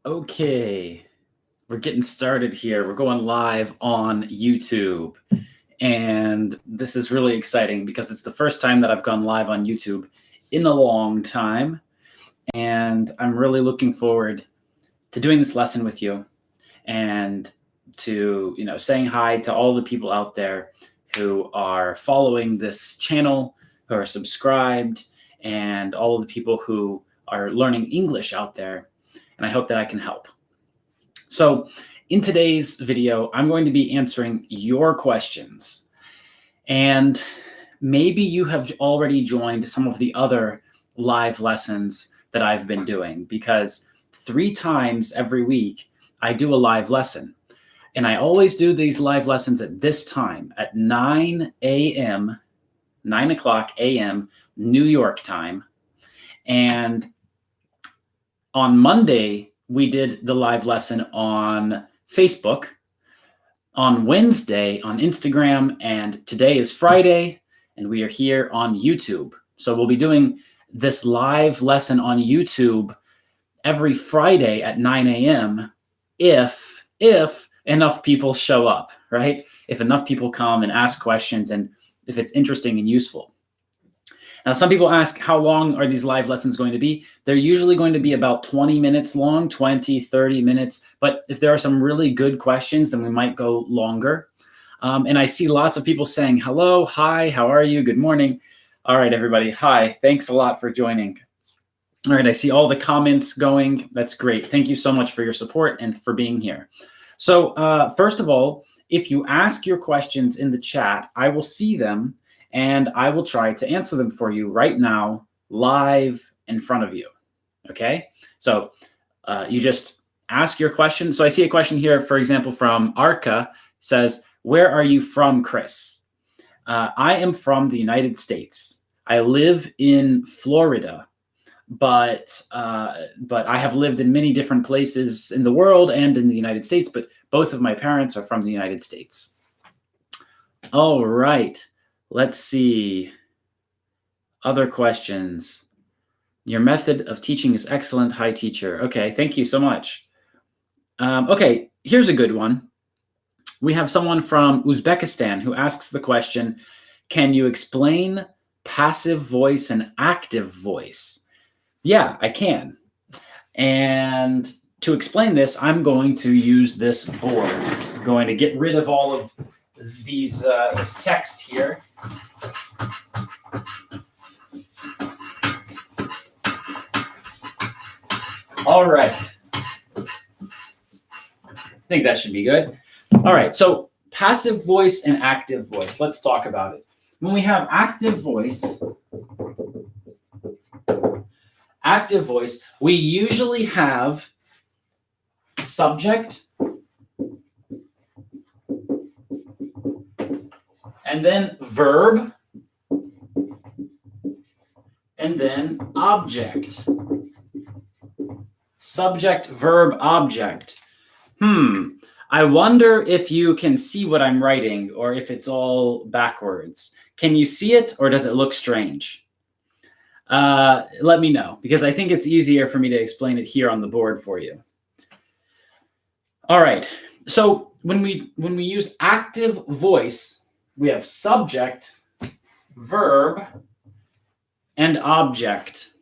Okay, we're getting started here. We're going live on YouTube. And this is really exciting because it's the first time that I've gone live on YouTube in a long time. And I'm really looking forward to doing this lesson with you and to, saying hi to all the people out there who are following this channel, who are subscribed, and all of the people who are learning English out there. And I hope that I can help. So in today's video, I'm going to be answering your questions. And maybe you have already joined some of the other live lessons that I've been doing, because 3 times every week I do a live lesson. And I always do these live lessons at this time, at 9 o'clock a.m. New York time. And on Monday, we did the live lesson on Facebook, on Wednesday on Instagram, and today is Friday, and we are here on YouTube. So we'll be doing this live lesson on YouTube every Friday at 9 a.m. if enough people show up, right? If enough people come and ask questions, and if it's interesting and useful. Now, some people ask, how long are these live lessons going to be? They're usually going to be about 20 minutes long, 20, 30 minutes. But if there are some really good questions, then we might go longer. And I see lots of people saying, hello, hi, how are you? Good morning. All right, everybody. Hi, thanks a lot for joining. All right, I see all the comments going. That's great. Thank you so much for your support and for being here. So first of all, if you ask your questions in the chat, I will see them and I will try to answer them for you right now, live in front of you. Okay, so you just ask your question. So I see a question here, for example, from Arca, says, where are you from, Kris? I am from the United States. I live in Florida, but I have lived in many different places in the world and in the United States, but both of my parents are from the United States. All right. Let's see. Other questions. Your method of teaching is excellent. Hi, teacher. Okay, thank you so much. Okay, here's a good one. We have someone from Uzbekistan who asks the question, can you explain passive voice and active voice? Yeah, I can. And to explain this, I'm going to use this board. I'm going to get rid of all of these this text here. All right. I think that should be good. All right, so passive voice and active voice. Let's talk about it. When we have active voice, we usually have subject and then verb and then object. Subject, verb, object. I wonder if you can see what I'm writing or if it's all backwards. Can you see it or does it look strange? Let me know, because I think it's easier for me to explain it here on the board for you. All right. So when we use active voice, we have subject, verb, and object.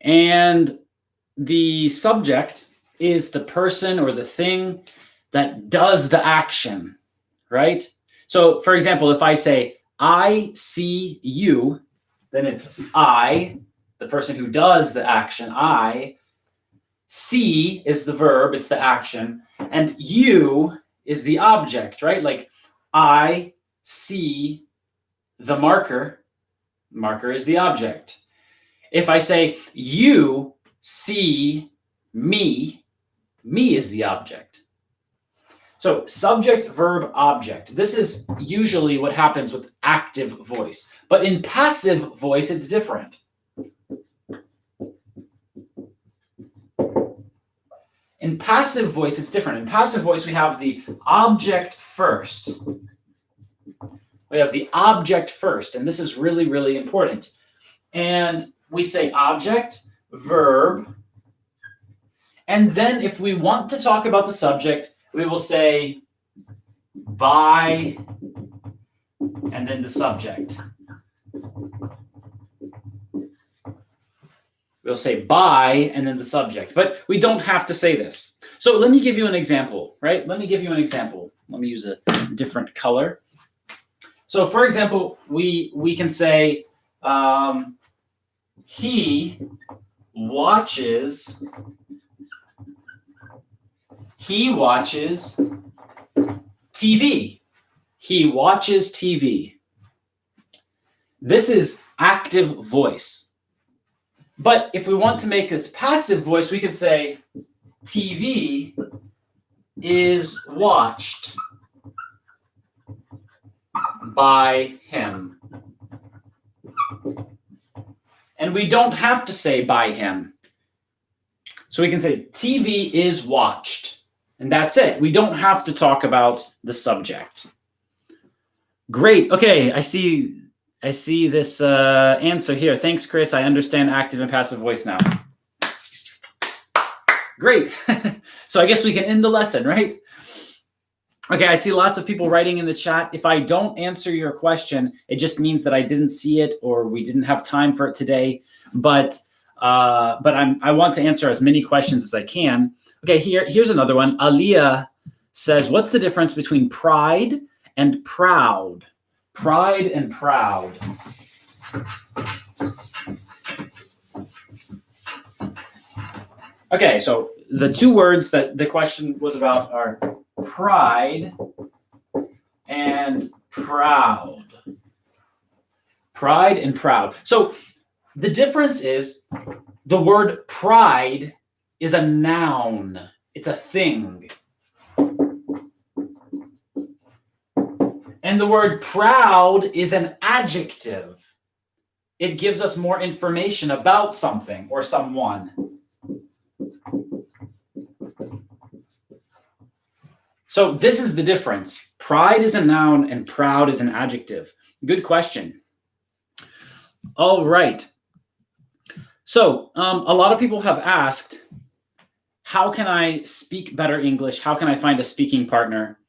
And the subject is the person or the thing that does the action, right? So, for example, if I say, I see you, then it's I, the person who does the action. I see is the verb, it's the action, and you is the object, right? Like, I see the marker. Marker is the object. If I say, you see me, me is the object. So subject, verb, object. This is usually what happens with active voice. But in passive voice, it's different. In passive voice, it's different. In passive voice, we have the object first. We have the object first, and this is really, really important. And we say object, verb, And then if we want to talk about the subject, we will say by and then the subject. We'll say by and then the subject, but we don't have to say this. So let me give you an example, right? Let me give you an example. Let me use a different color. So for example, we can say he watches TV. He watches TV. This is active voice. But if we want to make this passive voice, we could say TV is watched by him. And we don't have to say by him. So we can say TV is watched. And that's it. We don't have to talk about the subject. Great. Okay, I see this answer here. Thanks, Kris. I understand active and passive voice now. Great. So I guess we can end the lesson, right? Okay, I see lots of people writing in the chat. If I don't answer your question, it just means that I didn't see it or we didn't have time for it today. But I want to answer as many questions as I can. Okay, here's another one. Aliyah says, what's the difference between pride and proud? Pride and proud. Okay, so the two words that the question was about are pride and proud. Pride and proud. So the difference is the word pride is a noun. It's a thing. And the word proud is an adjective. It gives us more information about something or someone. So this is the difference. Pride is a noun and proud is an adjective. Good question. All right. So a lot of people have asked, how can I speak better English? How can I find a speaking partner?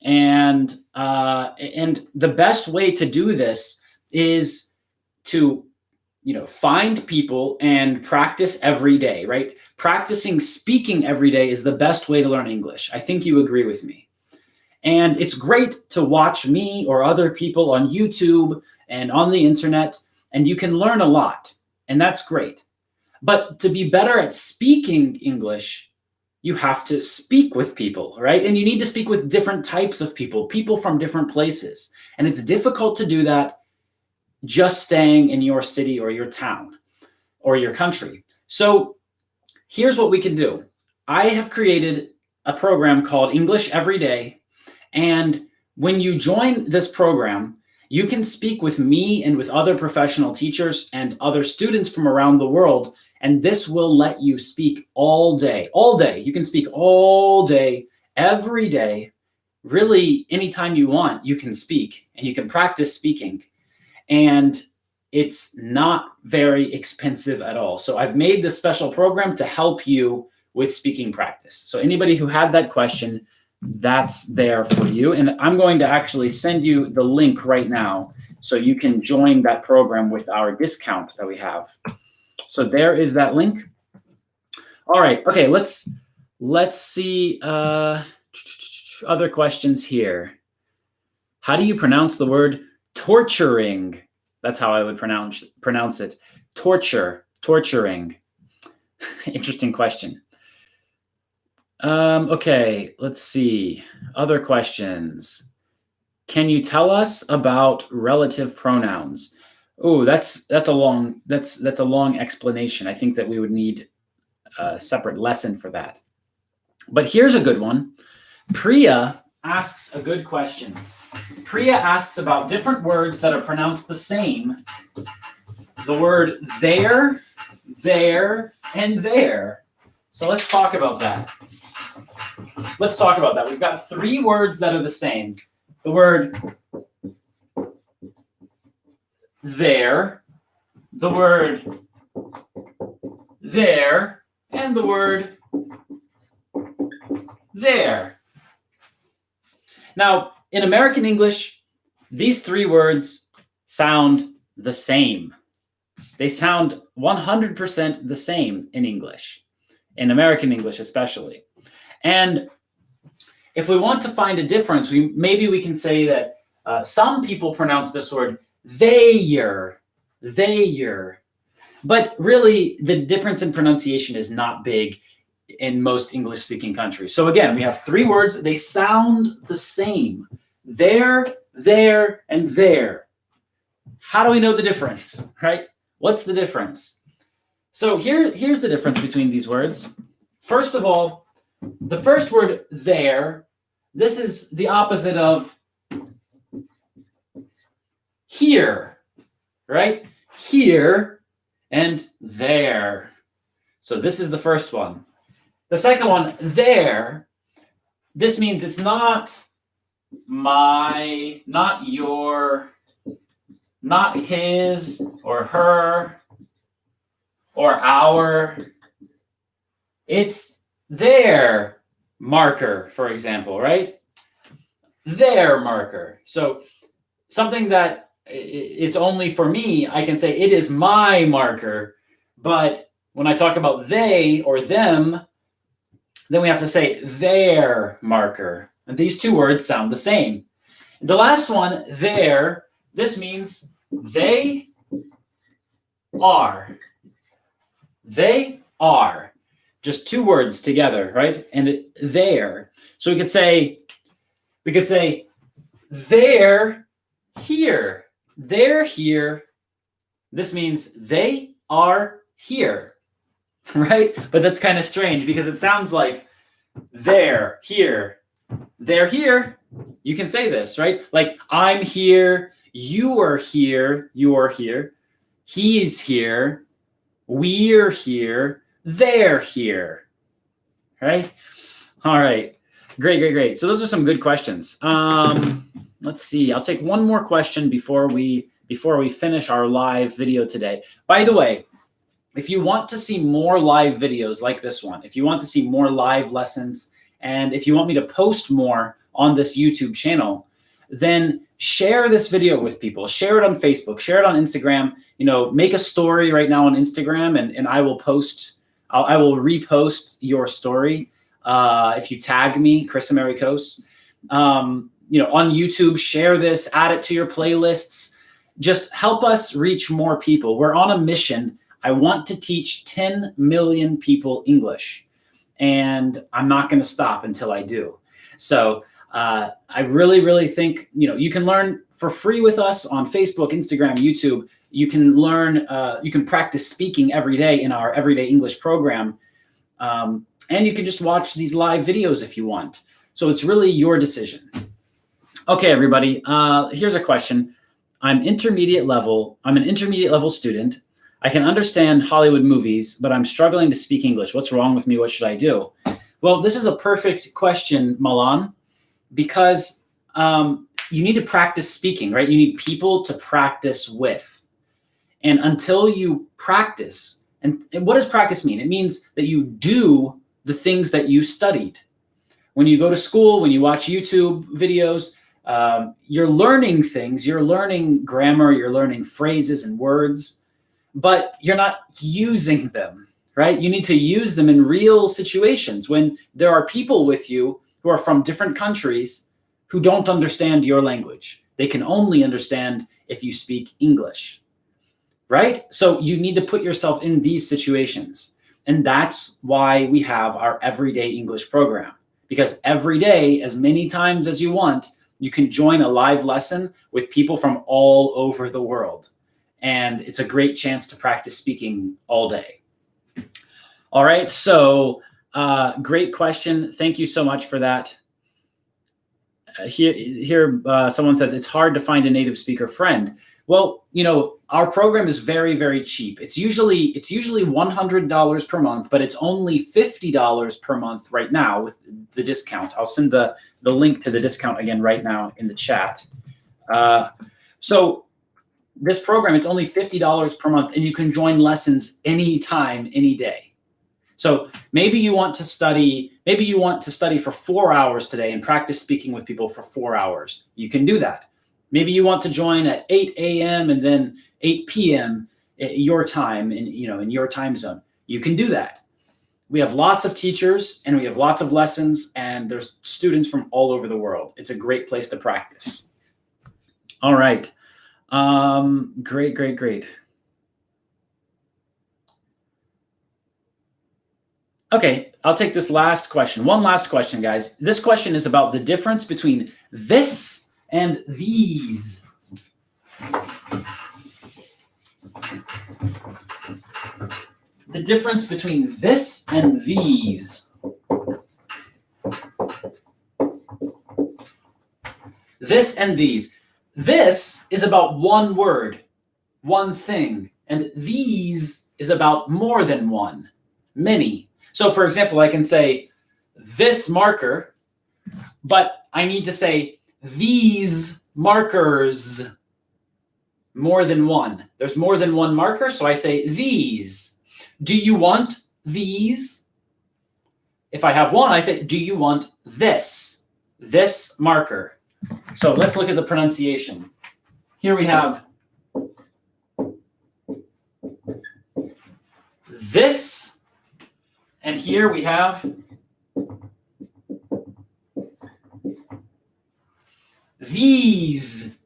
And the best way to do this is to, find people and practice every day, right? Practicing speaking every day is the best way to learn English. I think you agree with me. And it's great to watch me or other people on YouTube and on the internet, and you can learn a lot, and that's great. But to be better at speaking English, you have to speak with people, right? And you need to speak with different types of people from different places. And it's difficult to do that just staying in your city or your town or your country. So here's what we can do. I have created a program called English Every Day. And when you join this program, you can speak with me and with other professional teachers and other students from around the world. And this will let you speak all day. You can speak all day, every day. Really, anytime you want, you can speak and you can practice speaking. And it's not very expensive at all. So I've made this special program to help you with speaking practice. So anybody who had that question, that's there for you. And I'm going to actually send you the link right now so you can join that program with our discount that we have. So there is that link. All right. Okay, let's see other questions here. How do you pronounce the word torturing? That's how I would pronounce it. Torturing. Interesting question. Okay, let's see. Other questions. Can you tell us about relative pronouns? Oh, that's a long explanation. I think that we would need a separate lesson for that. But here's a good one. Priya asks a good question. Priya asks about different words that are pronounced the same. The word there, and there. So let's talk about that. We've got 3 words that are the same. The word there, the word there, and the word there. Now, in American English, these three words sound the same. They sound 100% the same in English, in American English especially. And if we want to find a difference, maybe we can say that some people pronounce this word theyer. But really, the difference in pronunciation is not big in most English-speaking countries. So again, we have three words. They sound the same. There, and there. How do we know the difference, right? What's the difference? So here's the difference between these words. First of all, the first word, there, this is the opposite of here, right? Here and there. So this is the first one. The second one, there, this means it's not my, not your, not his or her or our. It's their marker, for example, right? Their marker. So something that it's only for me, I can say it is my marker. But when I talk about they or them, then we have to say their marker. And these two words sound the same. The last one, there, this means they are. They are. Just two words together, right? And there. So we could say they're here. They're here. This means they are here, right? But that's kind of strange because it sounds like they're here. They're here. You can say this, right? Like I'm here. You are here. You are here. He's here. We're here. They're here. Right? All right. Great. So those are some good questions. Let's see. I'll take one more question before we finish our live video today. By the way, if you want to see more live videos like this one, if you want to see more live lessons, and if you want me to post more on this YouTube channel, then share this video with people. Share it on Facebook. Share it on Instagram. Make a story right now on Instagram, and I will post. I will repost your story if you tag me, Kris Amerikos. On YouTube, share this, add it to your playlists. Just help us reach more people. We're on a mission. I want to teach 10 million people English, and I'm not going to stop until I do. So I really think, you can learn for free with us on Facebook, Instagram, YouTube. You can learn, you can practice speaking every day in our Everyday English program. And you can just watch these live videos if you want. So it's really your decision. Okay, everybody, here's a question. I'm an intermediate level student. I can understand Hollywood movies, but I'm struggling to speak English. What's wrong with me? What should I do? Well, this is a perfect question, Milan, because you need to practice speaking, right? You need people to practice with. And until you practice, and what does practice mean? It means that you do the things that you studied. When you go to school, when you watch YouTube videos, you're learning things, you're learning grammar, you're learning phrases and words, but you're not using them, right? You need to use them in real situations when there are people with you who are from different countries who don't understand your language. They can only understand if you speak English, right? So you need to put yourself in these situations. And that's why we have our Everyday English program. Because every day, as many times as you want, you can join a live lesson with people from all over the world. And it's a great chance to practice speaking all day. All right, so great question. Thank you so much for that. Here, someone says, it's hard to find a native speaker friend. Well, our program is very, very cheap. It's usually $100 per month, but it's only $50 per month right now with the discount. I'll send the link to the discount again right now in the chat. So this program, it's only $50 per month, and you can join lessons anytime, any day. So maybe you want to study for 4 hours today and practice speaking with people for 4 hours. You can do that. Maybe you want to join at 8 a.m. and then 8 p.m. at your time in your time zone. You can do that. We have lots of teachers and we have lots of lessons, and there's students from all over the world. It's a great place to practice. All right. Great. Okay, I'll take this last question. One last question, guys. This question is about the difference between this and these. The difference between this and these. This and these. This is about one word, one thing, and these is about more than one, many. So for example, I can say this marker, but I need to say these markers, more than one. There's more than one marker, so I say these. Do you want these? If I have one, I say, do you want this marker? So let's look at the pronunciation. Here we have this, and here we have these.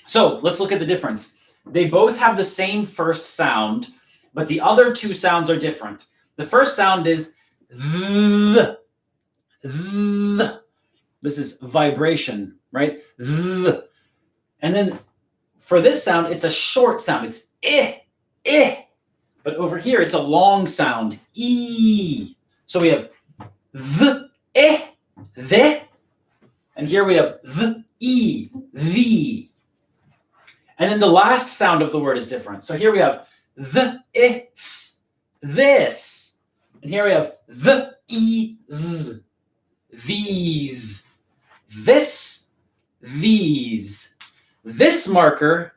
So let's look at the difference. They both have the same first sound, but the other two sounds are different. The first sound is th. Th. This is vibration, right? Th. And then for this sound, it's a short sound. It's eh. But over here, it's a long sound, e. So we have th, the. And here we have th, e, the. And then the last sound of the word is different. So here we have the, is, this. And here we have the, is, these. This, these. This marker,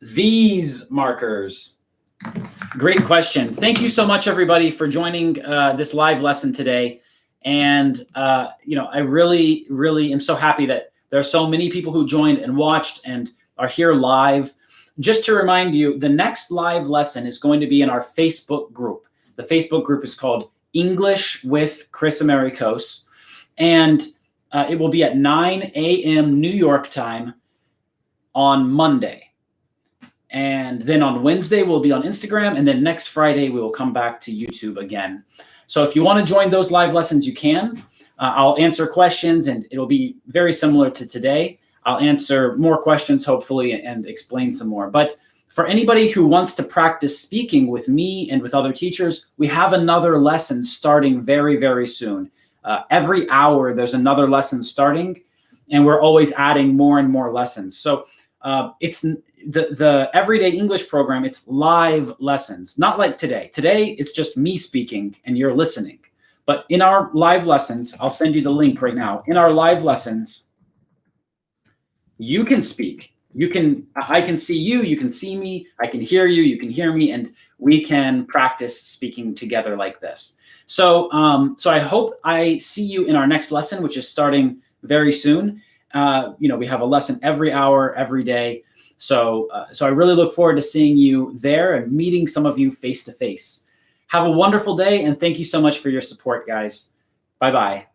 these markers. Great question. Thank you so much, everybody, for joining this live lesson today. And, I really, really am so happy that there are so many people who joined and watched and are here live. Just to remind you, the next live lesson is going to be in our Facebook group. The Facebook group is called English with Kris Amerikos. And it will be at 9 a.m. New York time on Monday. And then on Wednesday, we'll be on Instagram. And then next Friday, we will come back to YouTube again. So if you want to join those live lessons, you can. I'll answer questions, and it'll be very similar to today. I'll answer more questions, hopefully, and explain some more. But for anybody who wants to practice speaking with me and with other teachers, we have another lesson starting very, very soon. Every hour, there's another lesson starting, and we're always adding more and more lessons. So it's the Everyday English program. It's live lessons, not like today. Today, it's just me speaking and you're listening. But in our live lessons, I'll send you the link right now. In our live lessons, you can speak. I can see you, you can see me, I can hear you, you can hear me, and we can practice speaking together like this. So I hope I see you in our next lesson, which is starting very soon. We have a lesson every hour, every day. So I really look forward to seeing you there and meeting some of you face to face. Have a wonderful day, and thank you so much for your support, guys. Bye-bye.